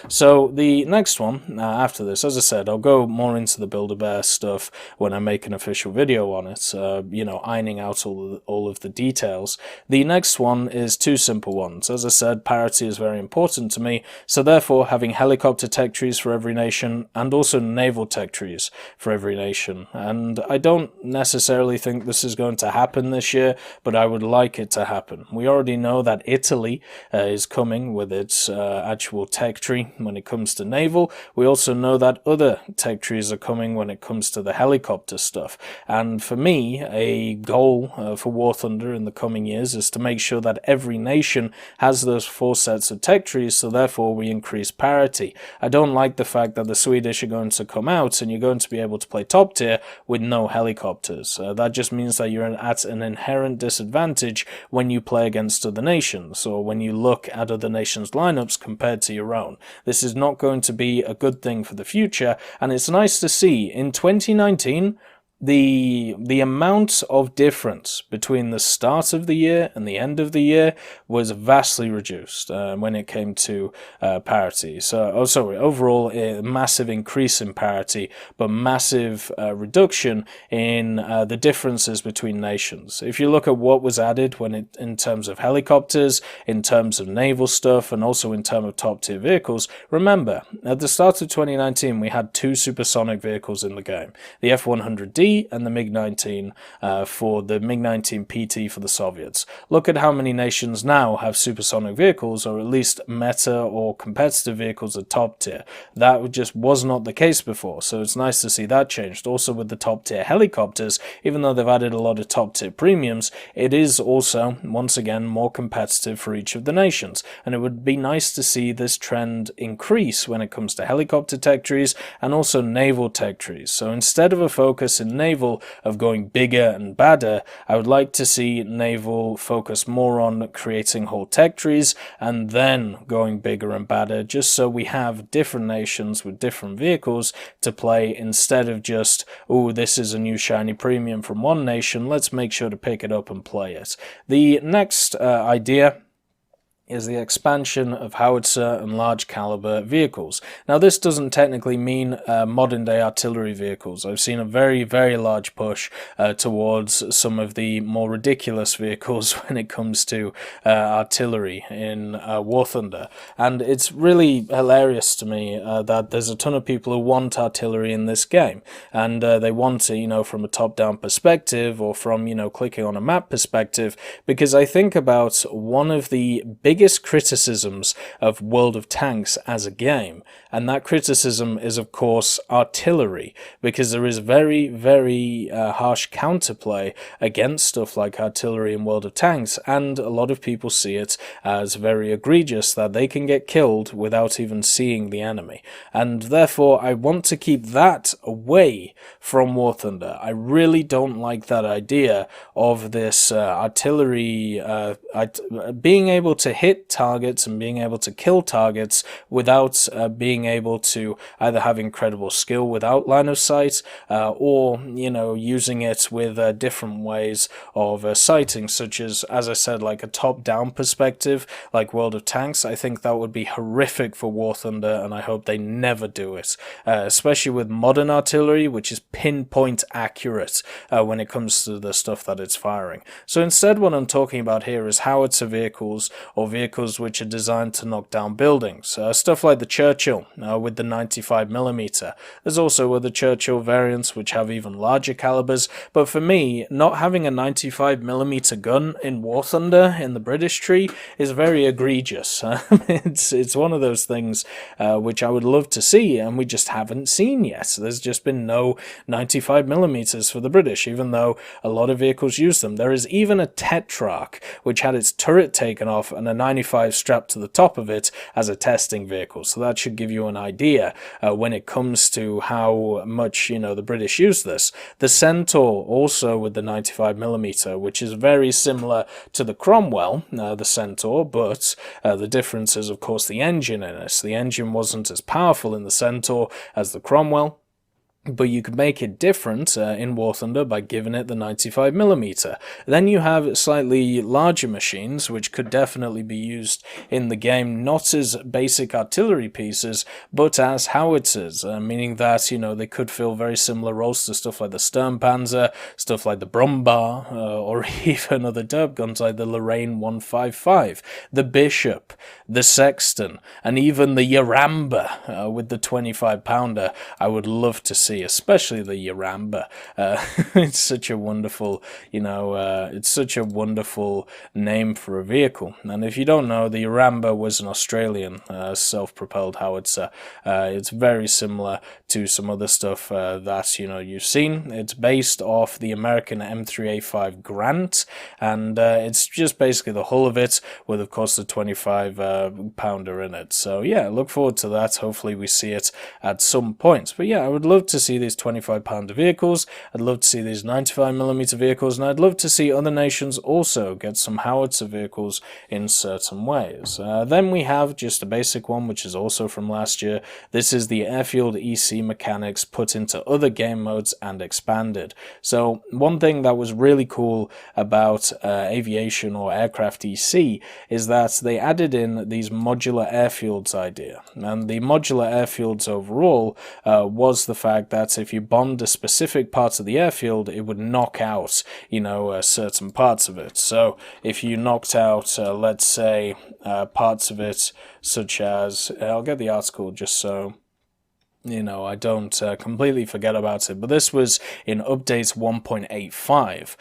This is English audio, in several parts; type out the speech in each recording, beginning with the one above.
So the next one, after this, as I said, I'll go more into the Build-A-Bear stuff when I make an official video on it, ironing out all of the details. The next one is two simple ones. As I said, parity is very important to me, so therefore having helicopter tech trees for every nation, and also naval tech trees for every nation. And I don't necessarily think this is going to happen this year, but I would like it to happen. We already know that Italy is coming with its actual tech tree when it comes to naval. We also know that other tech trees are coming when it comes to the helicopter stuff. And for me, a goal for War Thunder in the coming years is to make sure that every nation has those 4 sets of tech trees, so therefore we increase parity. I don't like the fact that the Swedish are going to come out and you're going to be able to play top tier with no helicopters. That just means that you're at an inherent disadvantage when you play against other nations, or when you look at other nations' lineups compared to your own. This is not going to be a good thing for the future, and it's nice to see in 2019 the amount of difference between the start of the year and the end of the year was vastly reduced when it came to parity. So, overall a massive increase in parity, but massive reduction in the differences between nations. If you look at what was added in terms of helicopters, in terms of naval stuff, and also in terms of top tier vehicles, remember at the start of 2019 we had 2 supersonic vehicles in the game: the F-100D and the MiG-19 for the MiG-19 PT for the Soviets. Look at how many nations now have supersonic vehicles, or at least meta or competitive vehicles at top tier. That just was not the case before, so it's nice to see that changed. Also with the top tier helicopters, even though they've added a lot of top tier premiums, it is also, once again, more competitive for each of the nations, and it would be nice to see this trend increase when it comes to helicopter tech trees and also naval tech trees. So instead of a focus in naval of going bigger and badder, I would like to see naval focus more on creating whole tech trees and then going bigger and badder, just so we have different nations with different vehicles to play, instead of just, oh, this is a new shiny premium from one nation, let's make sure to pick it up and play it. The next idea is the expansion of howitzer and large caliber vehicles. Now this doesn't technically mean modern day artillery vehicles. I've seen a very, very large push towards some of the more ridiculous vehicles when it comes to artillery in War Thunder, and it's really hilarious to me that there's a ton of people who want artillery in this game, and they want it, from a top-down perspective, or from, clicking on a map perspective, because I think about one of the biggest criticisms of World of Tanks as a game, and that criticism is of course artillery, because there is very, very harsh counterplay against stuff like artillery in World of Tanks, and a lot of people see it as very egregious that they can get killed without even seeing the enemy, and therefore I want to keep that away from War Thunder. I really don't like that idea of this artillery being able to hit targets and being able to kill targets without being able to either have incredible skill without line of sight, or using it with different ways of sighting, such as I said, like a top-down perspective like World of Tanks. I think that would be horrific for War Thunder, and I hope they never do it, especially with modern artillery, which is pinpoint accurate when it comes to the stuff that it's firing. So instead, what I'm talking about here is howitzer vehicles, or vehicles which are designed to knock down buildings. Stuff like the Churchill with the 95mm. There's also other Churchill variants which have even larger calibers, but for me, not having a 95mm gun in War Thunder in the British tree is very egregious. It's one of those things which I would love to see, and we just haven't seen yet. There's just been no 95mm for the British, even though a lot of vehicles use them. There is even a Tetrarch which had its turret taken off and a 95 strapped to the top of it as a testing vehicle, so that should give you an idea when it comes to how much the British use this. The Centaur also with the 95mm, which is very similar to the Cromwell, the Centaur, but the difference is of course the engine in it. The engine wasn't as powerful in the Centaur as the Cromwell, but you could make it different in War Thunder by giving it the 95mm. Then you have slightly larger machines, which could definitely be used in the game, not as basic artillery pieces, but as howitzers, meaning that, you know, they could fill very similar roles to stuff like the Sturmpanzer, stuff like the Brumbar, or even other derp guns like the Lorraine 155, the Bishop, the Sexton, and even the Yaramba with the 25-pounder. I would love to see, especially the Yaramba. It's such a wonderful, you know, it's such a wonderful name for a vehicle. And if you don't know, the Yaramba was an Australian self-propelled howitzer. It's very similar to some other stuff that, you know, you've seen. It's based off the American M3A5 Grant, and it's just basically the hull of it with, of course, the 25-pounder in it. So yeah, look forward to that. Hopefully we see it at some point. But yeah, I would love to see these 25-pounder vehicles. I'd love to see these 95mm vehicles, and I'd love to see other nations also get some howitzer vehicles in certain ways. Then we have just a basic one, which is also from last year. This is the Airfield EC mechanics put into other game modes and expanded. So one thing that was really cool about aviation or aircraft EC is that they added in these modular airfields idea. And the modular airfields overall was the fact that if you bombed a specific part of the airfield, it would knock out, you know, certain parts of it. So if you knocked out, let's say, parts of it such as, I'll get the article just so, you know, I don't completely forget about it, but this was in update 1.85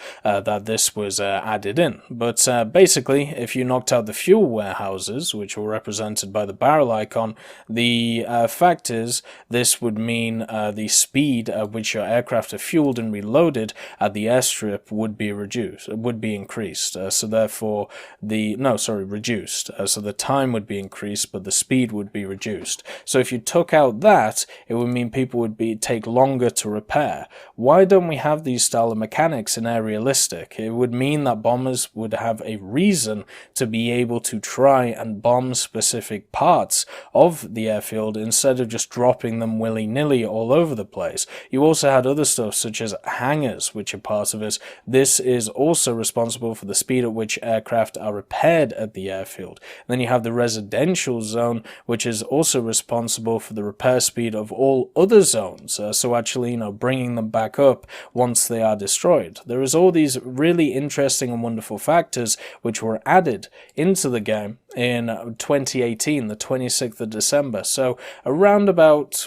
that this was added in. But basically, if you knocked out the fuel warehouses, which were represented by the barrel icon, the fact is this would mean the speed at which your aircraft are fueled and reloaded at the airstrip would be increased. So therefore, reduced. So the time would be increased, but the speed would be reduced. So if you took out that, it would mean people would take longer to repair. Why don't we have these style of mechanics in Air Realistic? It would mean that bombers would have a reason to be able to try and bomb specific parts of the airfield instead of just dropping them willy-nilly all over the place. You also had other stuff such as hangars, which are part of it. This is also responsible for the speed at which aircraft are repaired at the airfield. And then you have the residential zone, which is also responsible for the repair speed of all other zones, so actually, you know, bringing them back up once they are destroyed. There is all these really interesting and wonderful factors which were added into the game in 2018, the 26th of December, so around about,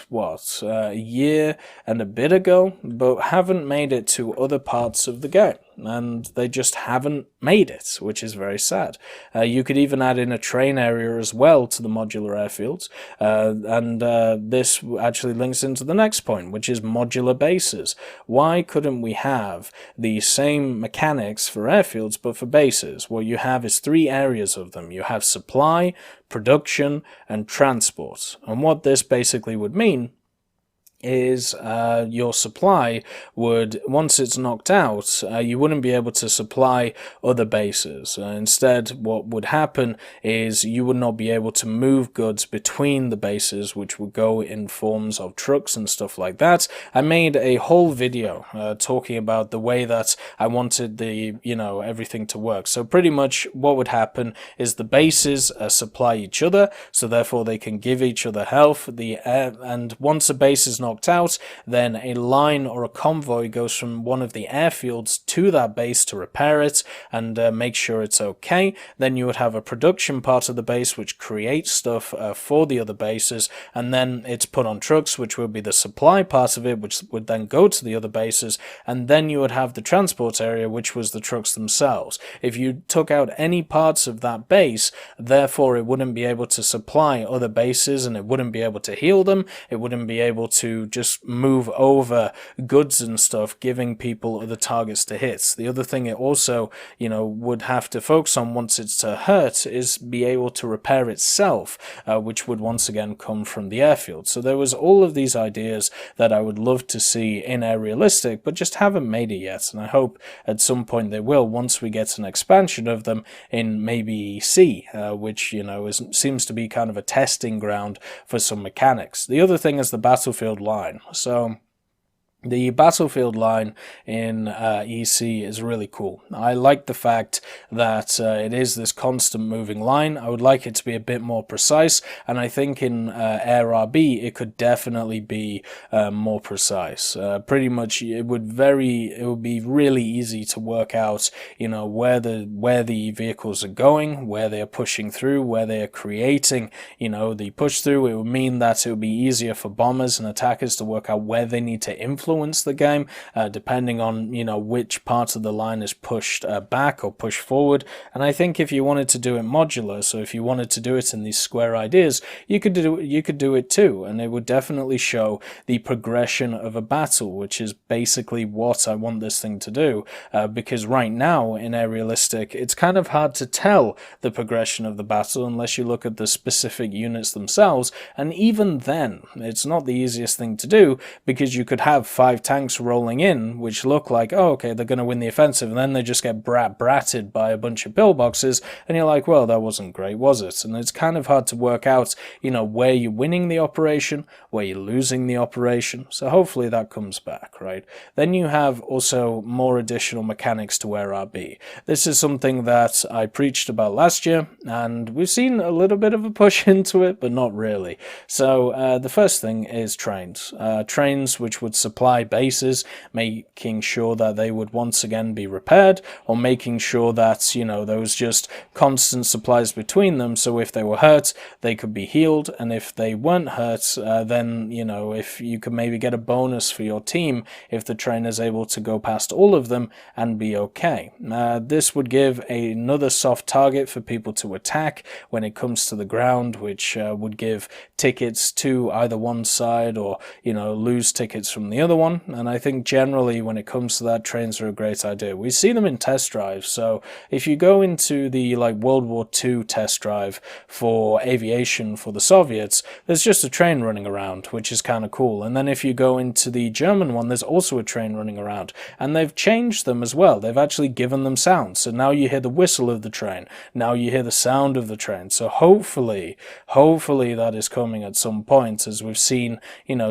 a year and a bit ago, but haven't made it to other parts of the game. And they just haven't made it, which is very sad. You could even add in a train area as well to the modular airfields, and this actually links into the next point, which is modular bases. Why couldn't we have the same mechanics for airfields but for bases? What you have is three areas of them. You have supply, production, and transport. And what this basically would mean is your supply would, once it's knocked out, you wouldn't be able to supply other bases. Instead, what would happen is you would not be able to move goods between the bases, which would go in forms of trucks and stuff like that. I made a whole video talking about the way that I wanted the, you know, everything to work. So pretty much what would happen is the bases supply each other, so therefore they can give each other health. And once a base is knocked out, then a line or a convoy goes from one of the airfields to that base to repair it and make sure it's okay. Then you would have a production part of the base which creates stuff for the other bases, and then it's put on trucks, which would be the supply part of it, which would then go to the other bases, and then you would have the transport area, which was the trucks themselves. If you took out any parts of that base, therefore it wouldn't be able to supply other bases, and it wouldn't be able to heal them, it wouldn't be able to just move over goods and stuff, giving people other targets to hit. The other thing it also, you know, would have to focus on once it's hurt is be able to repair itself, which would once again come from the airfield. So there was all of these ideas that I would love to see in Air Realistic, but just haven't made it yet, and I hope at some point they will once we get an expansion of them in maybe EC, which, you know, seems to be kind of a testing ground for some mechanics. The other thing is the battlefield line. So The battlefield line in EC is really cool. I like the fact that it is this constant moving line. I would like it to be a bit more precise, and I think in Air RB it could definitely be more precise. Pretty much, it would be really easy to work out, where the vehicles are going, where they are pushing through, where they are creating, the push through. It would mean that it would be easier for bombers and attackers to work out where they need to influence the game, depending on which part of the line is pushed back or pushed forward. And I think if you wanted to do it modular, so if you wanted to do it in these square ideas, you could do it too, and it would definitely show the progression of a battle, which is basically what I want this thing to do. Because right now in Aerialistic, it's kind of hard to tell the progression of the battle unless you look at the specific units themselves, and even then, it's not the easiest thing to do, because you could have 5 tanks rolling in, which look like, oh, okay, they're going to win the offensive, and then they just get bratted by a bunch of pillboxes, and you're like, well, that wasn't great, was it? And it's kind of hard to work out, where you're winning the operation, where you're losing the operation, so hopefully that comes back, right? Then you have also more additional mechanics to Air RB. This is something that I preached about last year, and we've seen a little bit of a push into it, but not really. So the first thing is trains. Trains which would supply bases, making sure that they would once again be repaired, or making sure that, there was just constant supplies between them, so if they were hurt, they could be healed, and if they weren't hurt, then, if you could maybe get a bonus for your team if the train is able to go past all of them and be okay. This would give another soft target for people to attack when it comes to the ground, which would give tickets to either one side, or, lose tickets from the other one. And I think generally when it comes to that, trains are a great idea. We see them in test drives, so if you go into the World War II test drive for aviation for the Soviets, there's just a train running around, which is kind of cool. And then if you go into the German one, there's also a train running around, and they've changed them as well. They've actually given them sound, so now you hear the whistle of the train, now you hear the sound of the train. So hopefully that is coming at some point, as we've seen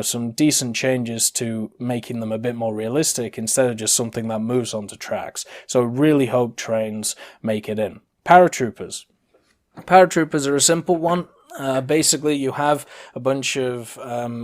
some decent changes to making them a bit more realistic instead of just something that moves onto tracks. So I really hope trains make it in. Paratroopers. Paratroopers are a simple one. Basically, you have a bunch of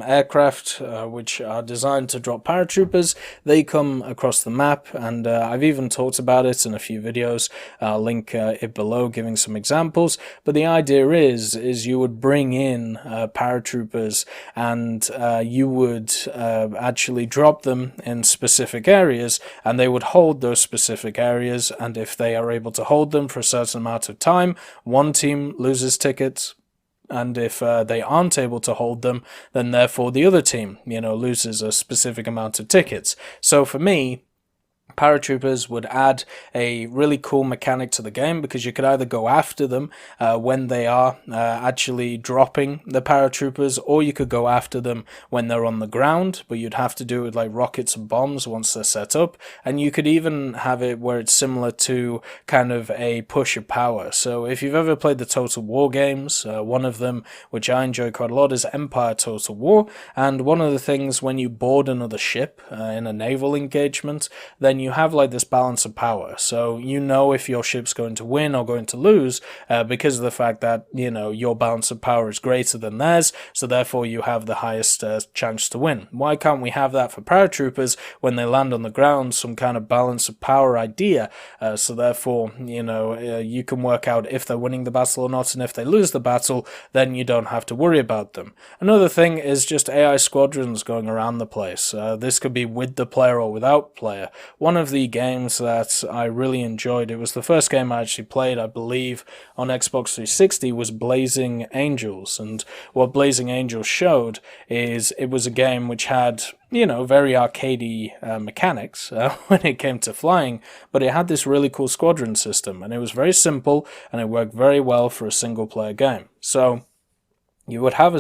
aircraft which are designed to drop paratroopers. They come across the map, and I've even talked about it in a few videos. I'll link it below, giving some examples. But the idea is you would bring in paratroopers, and you would actually drop them in specific areas, and they would hold those specific areas. And if they are able to hold them for a certain amount of time, one team loses tickets. And if they aren't able to hold them, then therefore the other team, loses a specific amount of tickets. So for me, Paratroopers would add a really cool mechanic to the game, because you could either go after them when they are actually dropping the paratroopers, or you could go after them when they're on the ground, but you'd have to do it with like rockets and bombs once they're set up. And you could even have it where it's similar to kind of a push of power. So if you've ever played the Total War games, one of them which I enjoy quite a lot is Empire Total War, and one of the things when you board another ship in a naval engagement, then you have like this balance of power. So if your ship's going to win or going to lose because of the fact that your balance of power is greater than theirs, so therefore you have the highest chance to win. Why can't we have that for paratroopers when they land on the ground, some kind of balance of power idea, so therefore you can work out if they're winning the battle or not, and if they lose the battle, then you don't have to worry about them. Another thing is just AI squadrons going around the place. This could be with the player or without player. One of the games that I really enjoyed, it was the first game I actually played, I believe, on Xbox 360, was Blazing Angels. And what Blazing Angels showed is it was a game which had, very arcadey mechanics when it came to flying, but it had this really cool squadron system, and it was very simple, and it worked very well for a single-player game. So you would have a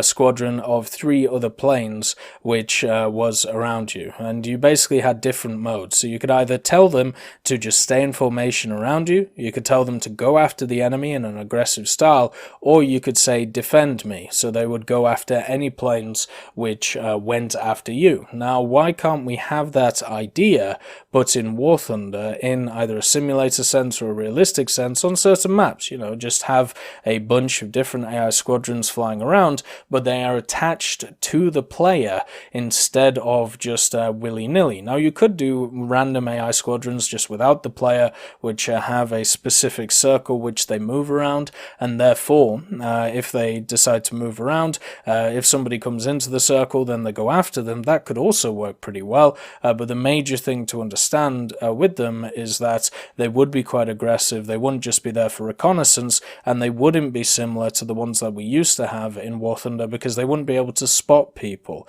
squadron of 3 other planes which was around you, and you basically had different modes. So you could either tell them to just stay in formation around you, you could tell them to go after the enemy in an aggressive style, or you could say defend me, so they would go after any planes which went after you. Now, why can't we have that idea but in War Thunder in either a simulator sense or a realistic sense on certain maps? Just have a bunch of different AI squadrons flying around, but they are attached to the player instead of just willy-nilly. Now, you could do random AI squadrons just without the player, which have a specific circle which they move around, and therefore, if they decide to move around, if somebody comes into the circle, then they go after them. That could also work pretty well, but the major thing to understand with them is that they would be quite aggressive, they wouldn't just be there for reconnaissance, and they wouldn't be similar to the ones that we used to have in War Thunder because they wouldn't be able to spot people,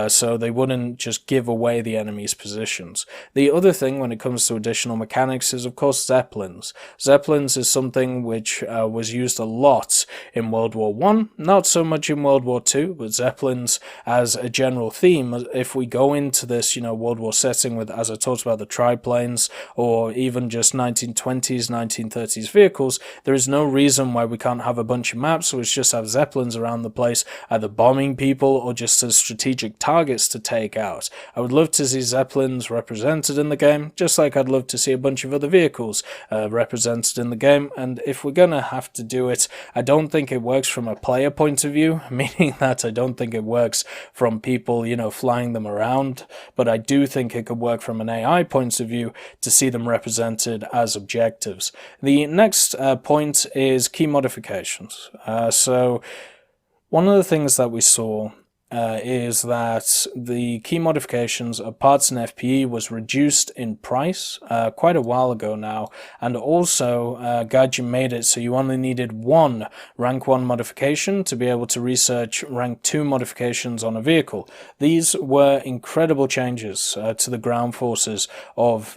so they wouldn't just give away the enemy's positions. The other thing when it comes to additional mechanics is, of course, Zeppelins. Zeppelins is something which was used a lot in World War I, not so much in World War II, but Zeppelins as a general theme. If we go into this, World War setting with, as I talked about, the triplanes, or even just 1920s, 1930s vehicles, there is no reason why we can't have a bunch of maps which just have Zeppelins around the place, either bombing people or just as strategic targets to take out. I would love to see Zeppelins represented in the game, just like I'd love to see a bunch of other vehicles represented in the game, and if we're gonna have to do it, I don't think it works from a player point of view, meaning that I don't think it works from people, flying them around, but I do think it could work from an AI point of view to see them represented as objectives. The next point is key modifications. So one of the things that we saw is that the key modifications of parts and FPE was reduced in price quite a while ago now, and also Gaijin made it so you only needed one rank 1 modification to be able to research rank 2 modifications on a vehicle. These were incredible changes to the ground forces of,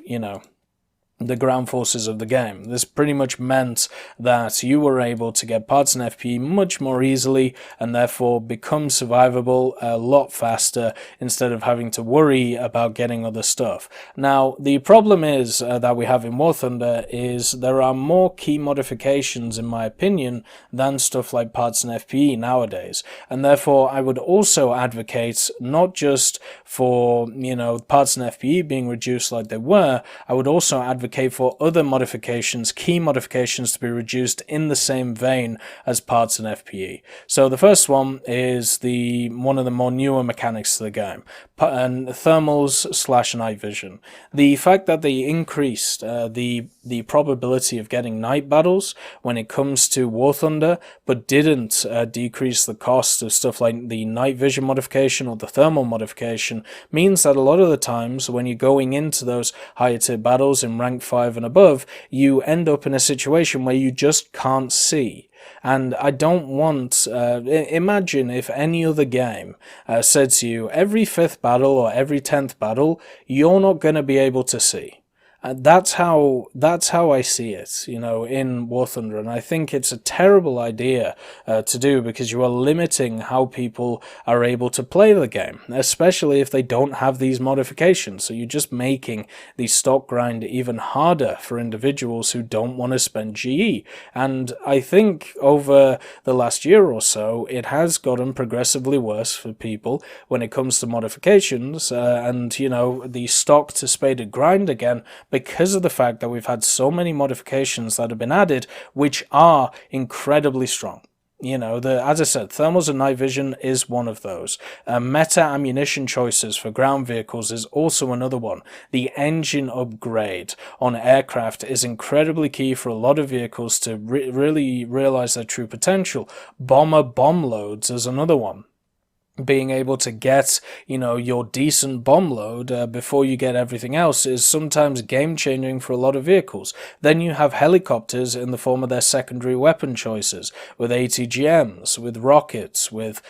the ground forces of the game. This pretty much meant that you were able to get parts and FP much more easily and therefore become survivable a lot faster instead of having to worry about getting other stuff. Now, the problem is that we have in War Thunder is there are more key modifications, in my opinion, than stuff like parts and FPE nowadays, and therefore I would also advocate not just for, parts and FPE being reduced like they were, I would also advocate for other modifications, key modifications, to be reduced in the same vein as parts and FPE. So the first one is one of the more newer mechanics to the game, and thermals / night vision. The fact that they increased the probability of getting night battles when it comes to War Thunder, but didn't decrease the cost of stuff like the night vision modification or the thermal modification, means that a lot of the times when you're going into those higher tier battles in rank 5 and above, you end up in a situation where you just can't see. And I don't want, imagine if any other game said to you, every 5th battle or every 10th battle, you're not going to be able to see. That's how I see it, in War Thunder, and I think it's a terrible idea to do, because you are limiting how people are able to play the game, especially if they don't have these modifications. So you're just making the stock grind even harder for individuals who don't want to spend GE. And I think over the last year or so, it has gotten progressively worse for people when it comes to modifications, and the stock to spaded grind again, because of the fact that we've had so many modifications that have been added, which are incredibly strong. As I said, thermals and night vision is one of those. Meta ammunition choices for ground vehicles is also another one. The engine upgrade on aircraft is incredibly key for a lot of vehicles to really realize their true potential. Bomber bomb loads is another one. being able to get, your decent bomb load before you get everything else is sometimes game-changing for a lot of vehicles. Then you have helicopters in the form of their secondary weapon choices, with ATGMs, with rockets, with,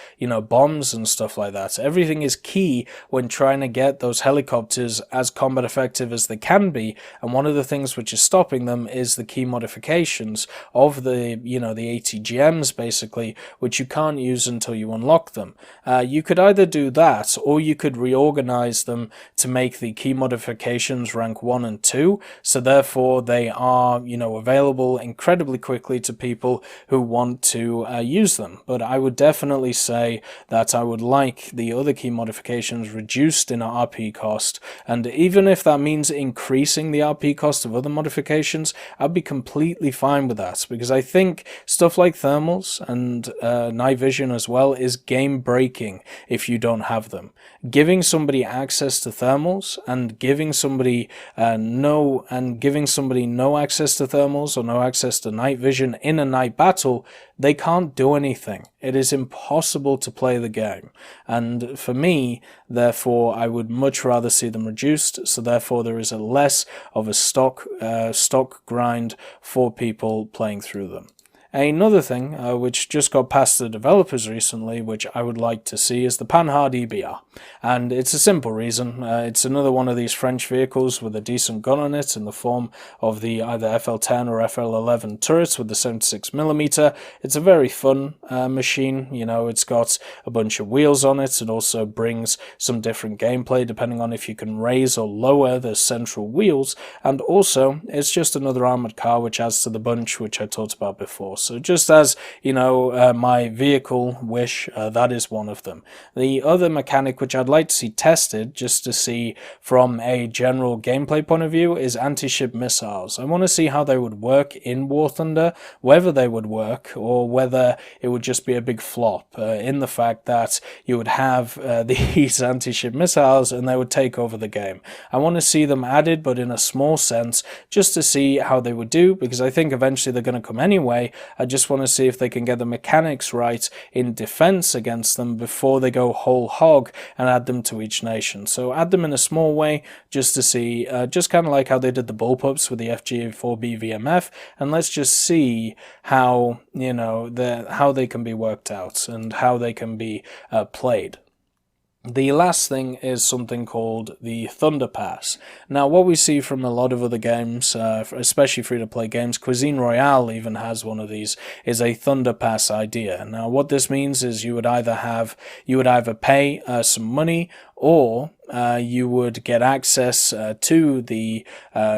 bombs and stuff like that. Everything is key when trying to get those helicopters as combat effective as they can be, and one of the things which is stopping them is the key modifications of the, the ATGMs, basically, which you can't use until you unlock them. You could either do that, or you could reorganize them to make the key modifications rank 1 and 2, so therefore they are, available incredibly quickly to people who want to use them. But I would definitely say that I would like the other key modifications reduced in RP cost, and even if that means increasing the RP cost of other modifications, I'd be completely fine with that, because I think stuff like thermals and night vision as well is game breaking if you don't have them. Giving somebody access to thermals and giving somebody no access to thermals or no access to night vision in a night battle, they can't do anything. It is impossible to play the game. And for me, therefore, I would much rather see them reduced, so therefore there is a less of a stock grind for people playing through them. Another thing, which just got past the developers recently, which I would like to see, is the Panhard EBR. And it's a simple reason. It's another one of these French vehicles with a decent gun on it in the form of the either FL10 or FL11 turrets with the 76mm. It's a very fun machine. It's got a bunch of wheels on it. It also brings some different gameplay depending on if you can raise or lower the central wheels. And also, it's just another armored car which adds to the bunch, which I talked about before. So just as, my vehicle wish, that is one of them. The other mechanic which I'd like to see tested, just to see from a general gameplay point of view, is anti-ship missiles. I want to see how they would work in War Thunder, whether they would work, or whether it would just be a big flop, in the fact that you would have these anti-ship missiles and they would take over the game. I want to see them added, but in a small sense, just to see how they would do, because I think eventually they're going to come anyway. I just want to see if they can get the mechanics right in defense against them before they go whole hog and add them to each nation. So add them in a small way just to see, just kind of like how they did the bullpups with the FGA4B VMF, and let's just see how, how they can be worked out and how they can be played. The last thing is something called the Thunder Pass. Now, what we see from a lot of other games, especially free-to-play games, Cuisine Royale even has one of these, is a Thunder Pass idea. Now, what this means is you would either pay some money, or you would get access to the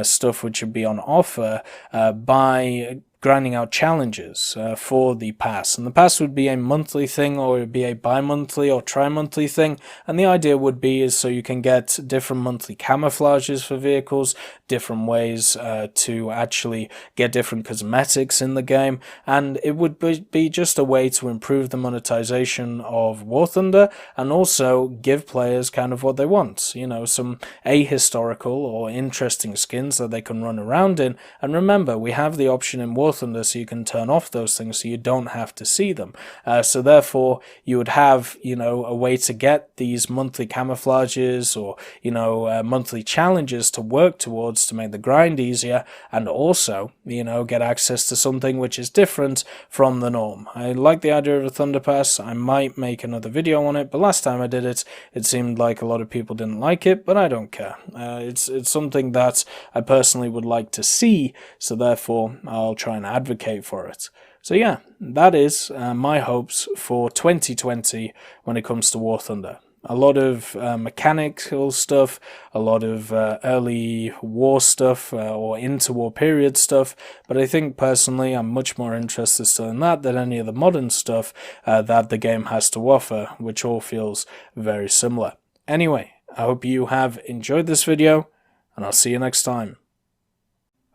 stuff which would be on offer by grinding out challenges for the pass. And the pass would be a monthly thing, or it would be a bi-monthly or tri-monthly thing, and the idea would be is so you can get different monthly camouflages for vehicles, different ways to actually get different cosmetics in the game, and it would be just a way to improve the monetization of War Thunder and also give players kind of what they want, some ahistorical or interesting skins that they can run around in. And remember, we have the option in War Thunder so you can turn off those things so you don't have to see them. So therefore you would have, a way to get these monthly camouflages or, monthly challenges to work towards to make the grind easier, and also, get access to something which is different from the norm. I like the idea of a Thunder Pass. I might make another video on it, but last time I did it, it seemed like a lot of people didn't like it, but I don't care. It's something that I personally would like to see, so therefore I'll try and advocate for it. So yeah, that is my hopes for 2020 when it comes to War Thunder. A lot of mechanical stuff, a lot of early war stuff or interwar period stuff, but I think personally I'm much more interested still in that than any of the modern stuff that the game has to offer, which all feels very similar. Anyway, I hope you have enjoyed this video, and I'll see you next time.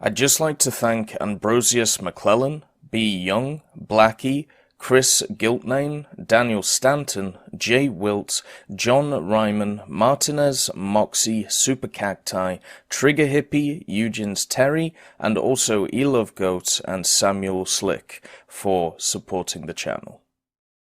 I'd just like to thank Ambrosius McClellan, B. Young, Blackie, Chris Giltname, Daniel Stanton, Jay Wilt, John Ryman, Martinez, Moxie, Super Cacti, Trigger Hippie, Eugens Terry, and also Elove Goat and Samuel Slick for supporting the channel.